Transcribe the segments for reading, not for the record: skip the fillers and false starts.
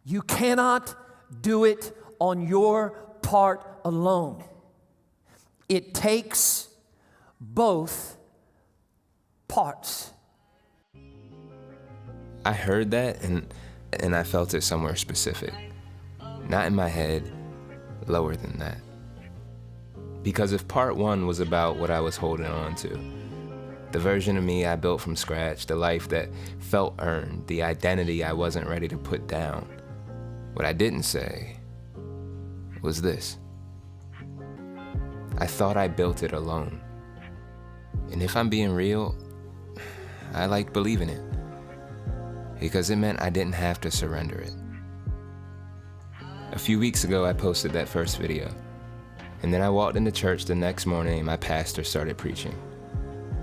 You cannot do it on your part alone. It takes both parts. I heard that and I felt it somewhere specific. Not in my head, lower than that. Because if part one was about what I was holding on to, the version of me I built from scratch, the life that felt earned, the identity I wasn't ready to put down, what I didn't say was this. I thought I built it alone. And if I'm being real, I liked believing it, because it meant I didn't have to surrender it. A few weeks ago, I posted that first video, and then I walked into church the next morning and my pastor started preaching.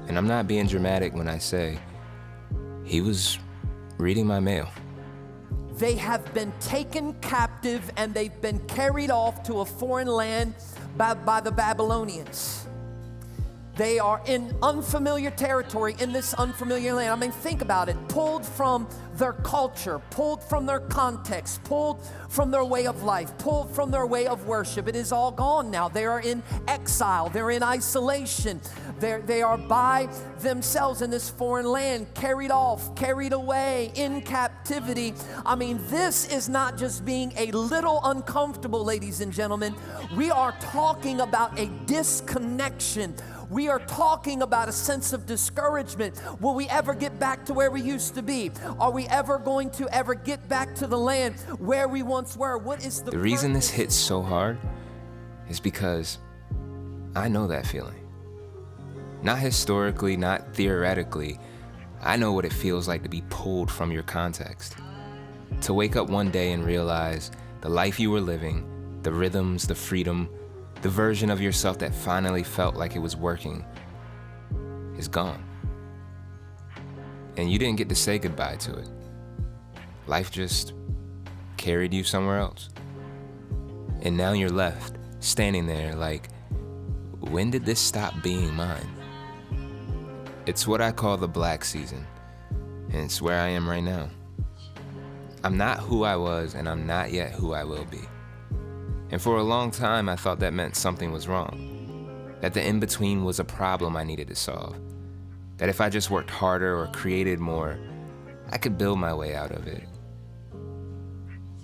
And I'm not being dramatic when I say he was reading my mail. They have been taken captive and they've been carried off to a foreign land by the Babylonians. They are in unfamiliar territory, in this unfamiliar land. I mean, think about it. Pulled from their culture, pulled from their context, pulled from their way of life, pulled from their way of worship. It is all gone now. They are in exile. They're in isolation. They are by themselves in this foreign land, carried off, carried away, in captivity. I mean, this is not just being a little uncomfortable, ladies and gentlemen. We are talking about a disconnection. We are talking about a sense of discouragement. Will we ever get back to where we used to be? Are we ever going to ever get back to the land where we once were? What is the reason this hits so hard is because I know that feeling. Not historically, not theoretically. I know what it feels like to be pulled from your context. To wake up one day and realize the life you were living, the rhythms, the freedom, the version of yourself that finally felt like it was working is gone. And you didn't get to say goodbye to it. Life just carried you somewhere else. And now you're left, standing there like, when did this stop being mine? It's what I call the black season, and it's where I am right now. I'm not who I was, and I'm not yet who I will be. And for a long time, I thought that meant something was wrong, that the in-between was a problem I needed to solve, that if I just worked harder or created more, I could build my way out of it.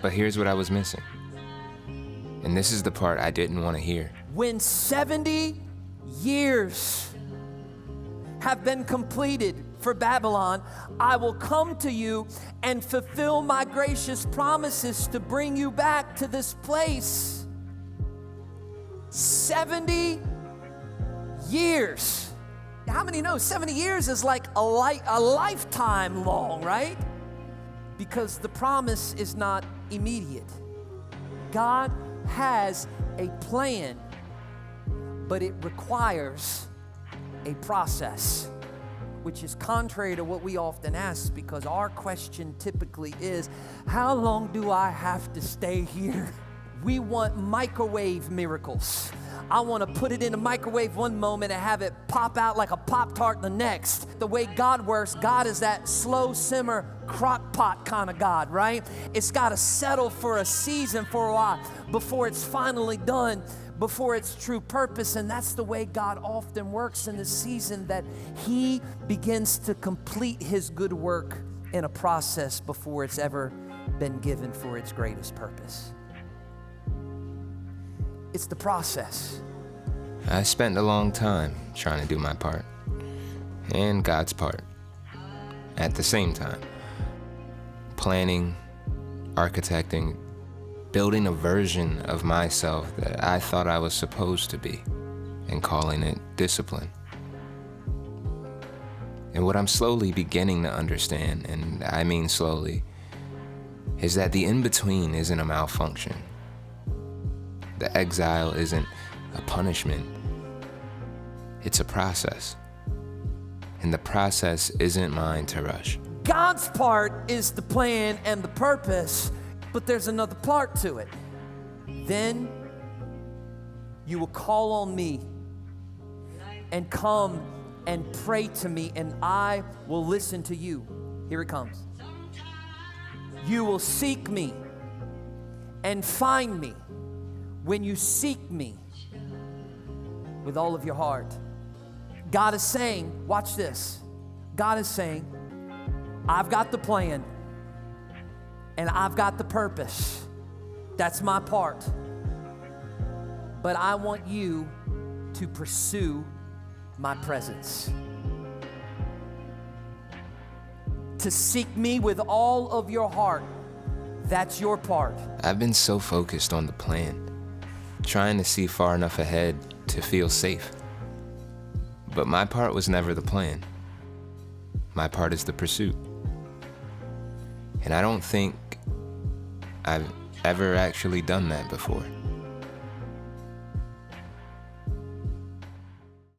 But here's what I was missing, and this is the part I didn't want to hear. When 70 years have been completed for Babylon, I will come to you and fulfill my gracious promises to bring you back to this place. 70 years. How many know 70 years is like a lifetime long, right? Because the promise is not immediate. God has a plan, but it requires a process, which is contrary to what we often ask, because our question typically is, how long do I have to stay here? We want microwave miracles. I want to put it in a microwave one moment and have it pop out like a Pop-Tart the next. The way God works, God is that slow simmer crock pot kind of God, right? It's got to settle for a season, for a while, before it's finally done, before its true purpose. And that's the way God often works in the season, that He begins to complete His good work in a process before it's ever been given for its greatest purpose. It's the process. I spent a long time trying to do my part and God's part at the same time. Planning, architecting, building a version of myself that I thought I was supposed to be, and calling it discipline. And what I'm slowly beginning to understand, and I mean slowly, is that the in-between isn't a malfunction. The exile isn't a punishment. It's a process. And the process isn't mine to rush. God's part is the plan and the purpose, but there's another part to it. Then you will call on me and come and pray to me, and I will listen to you. Here it comes. You will seek me and find me when you seek me with all of your heart. God is saying, watch this. God is saying, I've got the plan and I've got the purpose. That's my part. But I want you to pursue my presence. To seek me with all of your heart. That's your part. I've been so focused on the plan, trying to see far enough ahead to feel safe. But my part was never the plan. My part is the pursuit. And I don't think I've ever actually done that before.